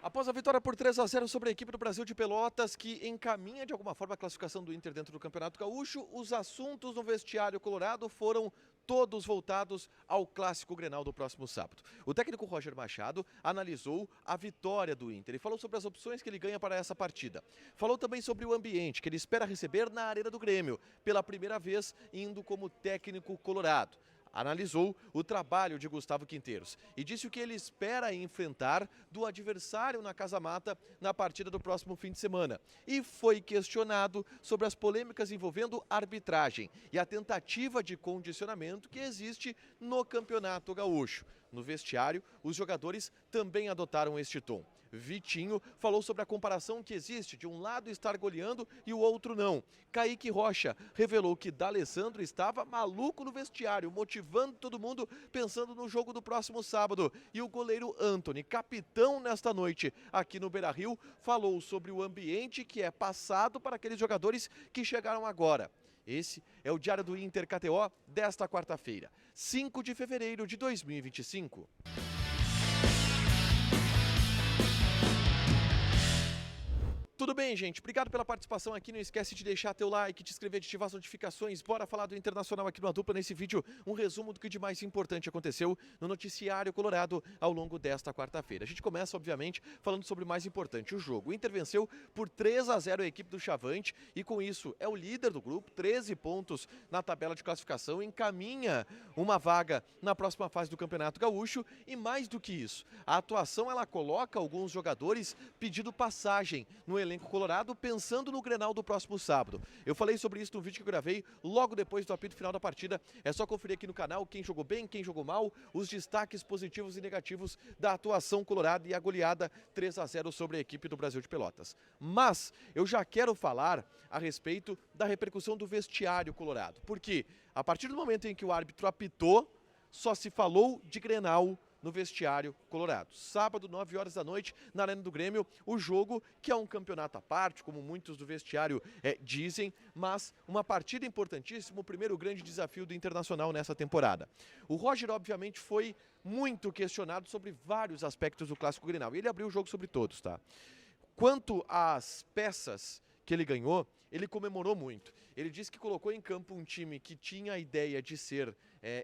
Após a vitória por 3-0 sobre a equipe do Brasil de Pelotas, que encaminha de alguma forma a classificação do Inter dentro do Campeonato Gaúcho, os assuntos no vestiário colorado foram todos voltados ao Clássico Grenal do próximo sábado. O técnico Roger Machado analisou a vitória do Inter e falou sobre as opções que ele ganha para essa partida. Falou também sobre o ambiente que ele espera receber na Arena do Grêmio, pela primeira vez indo como técnico colorado. Analisou o trabalho de Gustavo Quinteiros e disse o que ele espera enfrentar do adversário na Casa Mata na partida do próximo fim de semana. E foi questionado sobre as polêmicas envolvendo arbitragem e a tentativa de condicionamento que existe no Campeonato Gaúcho. No vestiário, os jogadores também adotaram este tom. Vitinho falou sobre a comparação que existe de um lado estar goleando e o outro não. Kaique Rocha revelou que D'Alessandro estava maluco no vestiário, motivando todo mundo pensando no jogo do próximo sábado. E o goleiro Antony, capitão nesta noite aqui no Beira-Rio, falou sobre o ambiente que é passado para aqueles jogadores que chegaram agora. Esse é o Diário do Inter KTO desta quarta-feira, 5 de fevereiro de 2025. Tudo bem, gente? Obrigado pela participação aqui. Não esquece de deixar teu like, de inscrever, de ativar as notificações. Bora falar do Internacional aqui no A Dupla. Nesse vídeo, um resumo do que de mais importante aconteceu no noticiário colorado ao longo desta quarta-feira. A gente começa, obviamente, falando sobre o mais importante, o jogo. O Inter venceu por 3-0 a equipe do Chavante e, com isso, é o líder do grupo, 13 pontos na tabela de classificação, encaminha uma vaga na próxima fase do Campeonato Gaúcho e, mais do que isso, a atuação ela coloca alguns jogadores pedindo passagem no elenco colorado, pensando no Grenal do próximo sábado. Eu falei sobre isso no vídeo que eu gravei logo depois do apito final da partida. É só conferir aqui no canal quem jogou bem, quem jogou mal, os destaques positivos e negativos da atuação colorada e a goleada 3-0 sobre a equipe do Brasil de Pelotas. Mas eu já quero falar a respeito da repercussão do vestiário colorado, porque a partir do momento em que o árbitro apitou, só se falou de Grenal no vestiário colorado. Sábado, 9 horas da noite, na Arena do Grêmio, o jogo que é um campeonato à parte, como muitos do vestiário dizem, mas uma partida importantíssima, o primeiro grande desafio do Internacional nessa temporada. O Roger, obviamente, foi muito questionado sobre vários aspectos do Clássico Grenal, e ele abriu o jogo sobre todos, tá? Quanto às peças que ele ganhou, ele comemorou muito. Ele disse que colocou em campo um time que tinha a ideia de ser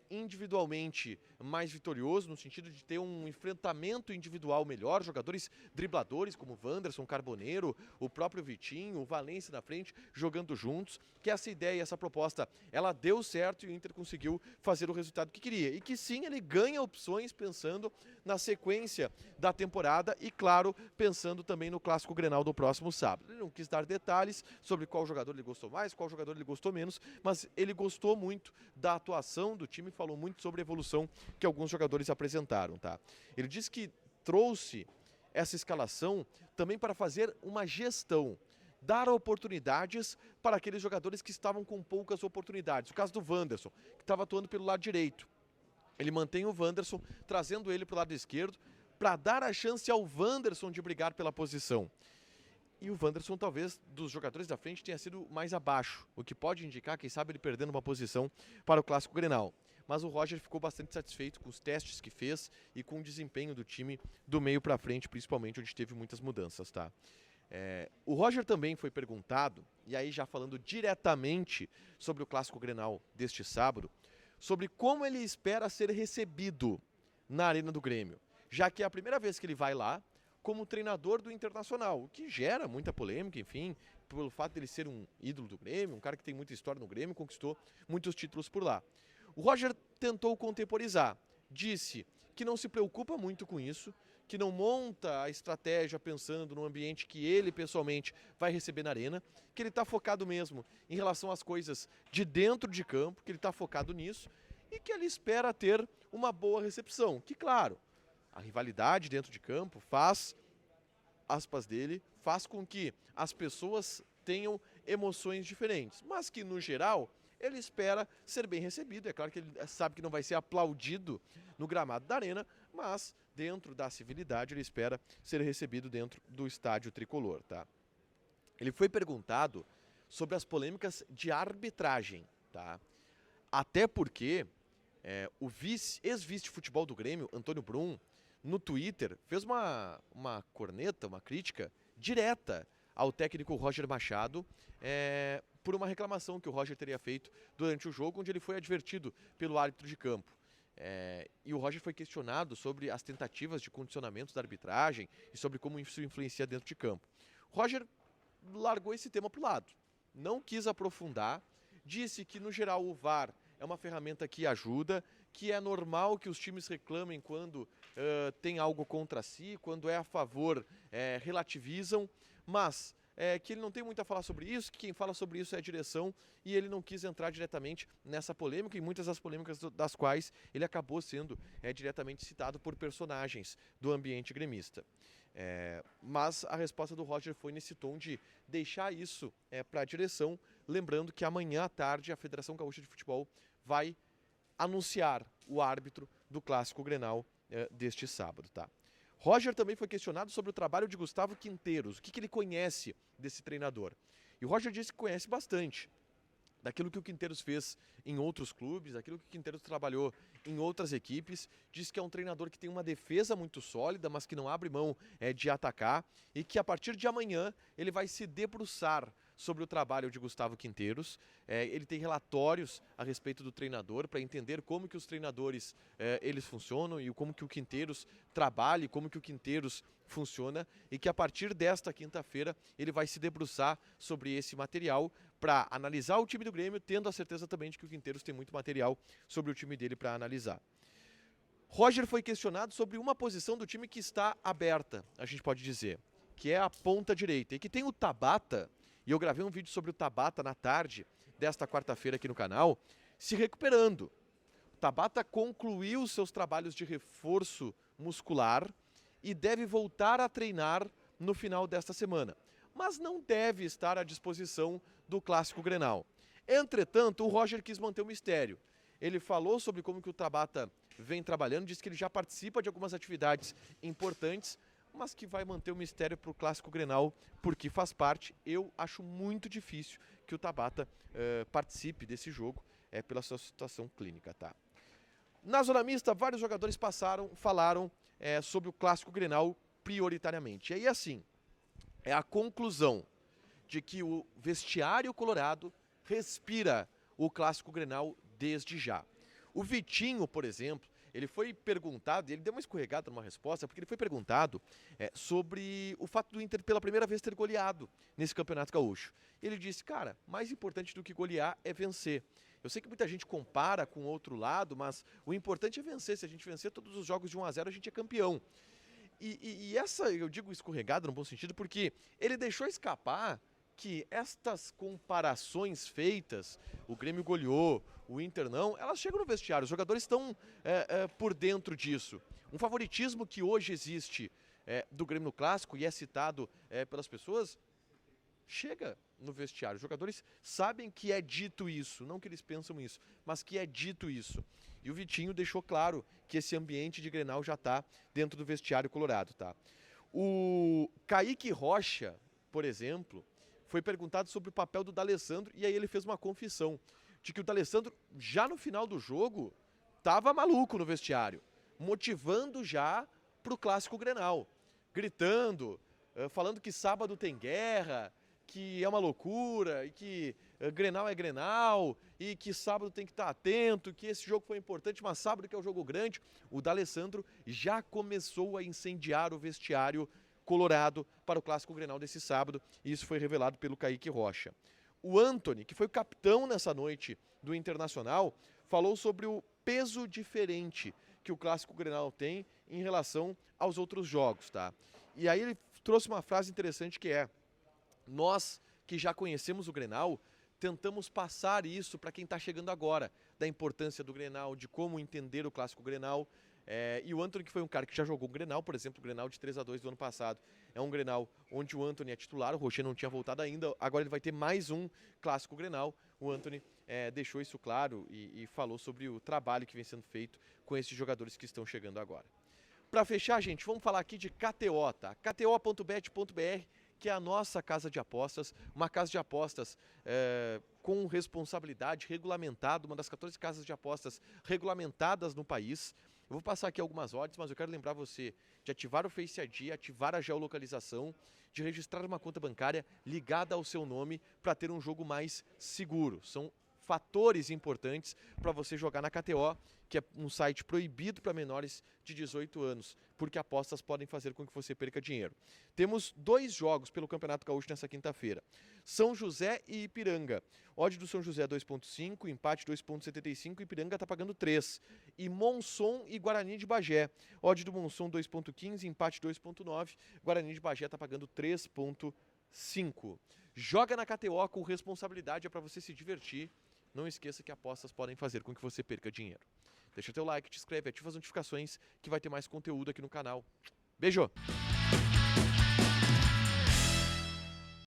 individualmente mais vitorioso, no sentido de ter um enfrentamento individual melhor, jogadores dribladores como Wanderson, Carboneiro, o próprio Vitinho, o Valência na frente, jogando juntos, que essa ideia, essa proposta, ela deu certo e o Inter conseguiu fazer o resultado que queria. E que sim, ele ganha opções pensando na sequência da temporada e, claro, pensando também no Clássico Grenal do próximo sábado. Ele não quis dar detalhes sobre qual jogador ele gostou mais, qual jogador ele gostou menos, mas ele gostou muito da atuação do time, falou muito sobre a evolução que alguns jogadores apresentaram, tá? Ele disse que trouxe essa escalação também para fazer uma gestão, dar oportunidades para aqueles jogadores que estavam com poucas oportunidades. O caso do Wanderson, que estava atuando pelo lado direito. Ele mantém o Wanderson, trazendo ele para o lado esquerdo, para dar a chance ao Wanderson de brigar pela posição. E o Wanderson, talvez, dos jogadores da frente, tenha sido mais abaixo, o que pode indicar, quem sabe, ele perdendo uma posição para o Clássico Grenal. Mas o Roger ficou bastante satisfeito com os testes que fez e com o desempenho do time do meio para frente, principalmente, onde teve muitas mudanças, tá? O Roger também foi perguntado, e aí já falando diretamente sobre o Clássico Grenal deste sábado, sobre como ele espera ser recebido na Arena do Grêmio, já que é a primeira vez que ele vai lá como treinador do Internacional, o que gera muita polêmica, enfim, pelo fato de ele ser um ídolo do Grêmio, um cara que tem muita história no Grêmio, conquistou muitos títulos por lá. O Roger tentou contemporizar, disse que não se preocupa muito com isso, que não monta a estratégia pensando no ambiente que ele pessoalmente vai receber na arena, que ele está focado mesmo em relação às coisas de dentro de campo, que ele está focado nisso e que ele espera ter uma boa recepção, que claro, a rivalidade dentro de campo faz, aspas dele, faz com que as pessoas tenham emoções diferentes, mas que no geral ele espera ser bem recebido. É claro que ele sabe que não vai ser aplaudido no gramado da arena, mas dentro da civilidade ele espera ser recebido dentro do estádio tricolor, tá? Ele foi perguntado sobre as polêmicas de arbitragem, tá? Até porque o ex-vice de futebol do Grêmio, Antônio Brum, no Twitter, fez uma corneta, uma crítica direta ao técnico Roger Machado, por uma reclamação que o Roger teria feito durante o jogo, onde ele foi advertido pelo árbitro de campo. E o Roger foi questionado sobre as tentativas de condicionamento da arbitragem e sobre como isso influencia dentro de campo. O Roger largou esse tema para o lado, não quis aprofundar, disse que no geral o VAR é uma ferramenta que ajuda, que é normal que os times reclamem quando tem algo contra si, quando é a favor, relativizam, mas que ele não tem muito a falar sobre isso, que quem fala sobre isso é a direção, e ele não quis entrar diretamente nessa polêmica, e muitas das polêmicas das quais ele acabou sendo diretamente citado por personagens do ambiente gremista. Mas a resposta do Roger foi nesse tom de deixar isso para a direção, lembrando que amanhã à tarde a Federação Gaúcha de Futebol vai anunciar o árbitro do Clássico Grenal deste sábado, tá? Roger também foi questionado sobre o trabalho de Gustavo Quinteiros, o que ele conhece desse treinador. E o Roger disse que conhece bastante daquilo que o Quinteiros fez em outros clubes, daquilo que o Quinteiros trabalhou em outras equipes. Diz que é um treinador que tem uma defesa muito sólida, mas que não abre mão de atacar, e que a partir de amanhã ele vai se debruçar sobre o trabalho de Gustavo Quinteiros. Ele tem relatórios a respeito do treinador para entender como que os treinadores eles funcionam e como que o Quinteiros trabalha e como que o Quinteiros funciona, e que a partir desta quinta-feira ele vai se debruçar sobre esse material para analisar o time do Grêmio, tendo a certeza também de que o Quinteiros tem muito material sobre o time dele para analisar. Roger foi questionado sobre uma posição do time que está aberta, a gente pode dizer, que é a ponta direita, e que tem o Tabata. E eu gravei um vídeo sobre o Tabata na tarde desta quarta-feira aqui no canal, se recuperando. O Tabata concluiu seus trabalhos de reforço muscular e deve voltar a treinar no final desta semana, mas não deve estar à disposição do Clássico Grenal. Entretanto, o Roger quis manter o mistério. Ele falou sobre como que o Tabata vem trabalhando, disse que ele já participa de algumas atividades importantes, mas que vai manter o mistério para o Clássico Grenal, porque faz parte. Eu acho muito difícil que o Tabata participe desse jogo, pela sua situação clínica, tá? Na zona mista, vários jogadores falaram sobre o Clássico Grenal prioritariamente. E aí, assim, é a conclusão de que o vestiário colorado respira o Clássico Grenal desde já. O Vitinho, por exemplo, ele foi perguntado, ele deu uma escorregada numa resposta, porque ele foi perguntado sobre o fato do Inter pela primeira vez ter goleado nesse Campeonato Gaúcho. Ele disse, cara, mais importante do que golear é vencer. Eu sei que muita gente compara com o outro lado, mas o importante é vencer. Se a gente vencer todos os jogos de 1-0, a gente é campeão. E essa, eu digo escorregada no bom sentido, porque ele deixou escapar que estas comparações feitas, o Grêmio goleou, o Inter não, elas chegam no vestiário, os jogadores estão por dentro disso. Um favoritismo que hoje existe do Grêmio no Clássico e é citado pelas pessoas, chega no vestiário. Os jogadores sabem que é dito isso, não que eles pensam isso, mas que é dito isso. E o Vitinho deixou claro que esse ambiente de Grenal já está dentro do vestiário colorado, tá? O Kaique Rocha, por exemplo, foi perguntado sobre o papel do D'Alessandro, e aí ele fez uma confissão de que o D'Alessandro, já no final do jogo, estava maluco no vestiário, motivando já para o Clássico Grenal, gritando, falando que sábado tem guerra, que é uma loucura, e que Grenal é Grenal, e que sábado tem que estar atento, que esse jogo foi importante, mas sábado que é o jogo grande. O D'Alessandro já começou a incendiar o vestiário colorado para o Clássico Grenal desse sábado, e isso foi revelado pelo Kaique Rocha. O Antony, que foi o capitão nessa noite do Internacional, falou sobre o peso diferente que o Clássico Grenal tem em relação aos outros jogos, tá? E aí ele trouxe uma frase interessante que é: nós que já conhecemos o Grenal, tentamos passar isso para quem está chegando agora, da importância do Grenal, de como entender o Clássico Grenal. E o Antony, que foi um cara que já jogou um Grenal, por exemplo, o Grenal de 3-2 do ano passado, é um Grenal onde o Antony é titular, o Rocher não tinha voltado ainda, agora ele vai ter mais um Clássico Grenal. O Antony deixou isso claro e falou sobre o trabalho que vem sendo feito com esses jogadores que estão chegando agora. Para fechar, gente, vamos falar aqui de KTO, tá? KTO.bet.br, que é a nossa casa de apostas, uma casa de apostas com responsabilidade, regulamentada, uma das 14 casas de apostas regulamentadas no país. Eu vou passar aqui algumas odds, mas eu quero lembrar você de ativar o Face ID, ativar a geolocalização, de registrar uma conta bancária ligada ao seu nome para ter um jogo mais seguro. São fatores importantes para você jogar na KTO, que é um site proibido para menores de 18 anos, porque apostas podem fazer com que você perca dinheiro. Temos 2 jogos pelo Campeonato Gaúcho nessa quinta-feira. São José e Ipiranga. Odd do São José 2.5, empate 2.75, Ipiranga está pagando 3. E Monson e Guarani de Bagé. Odd do Monson 2.15, empate 2.9, Guarani de Bagé está pagando 3.5. Joga na KTO com responsabilidade, é para você se divertir. Não esqueça que apostas podem fazer com que você perca dinheiro. Deixa teu like, te inscreve, ativa as notificações que vai ter mais conteúdo aqui no canal. Beijo!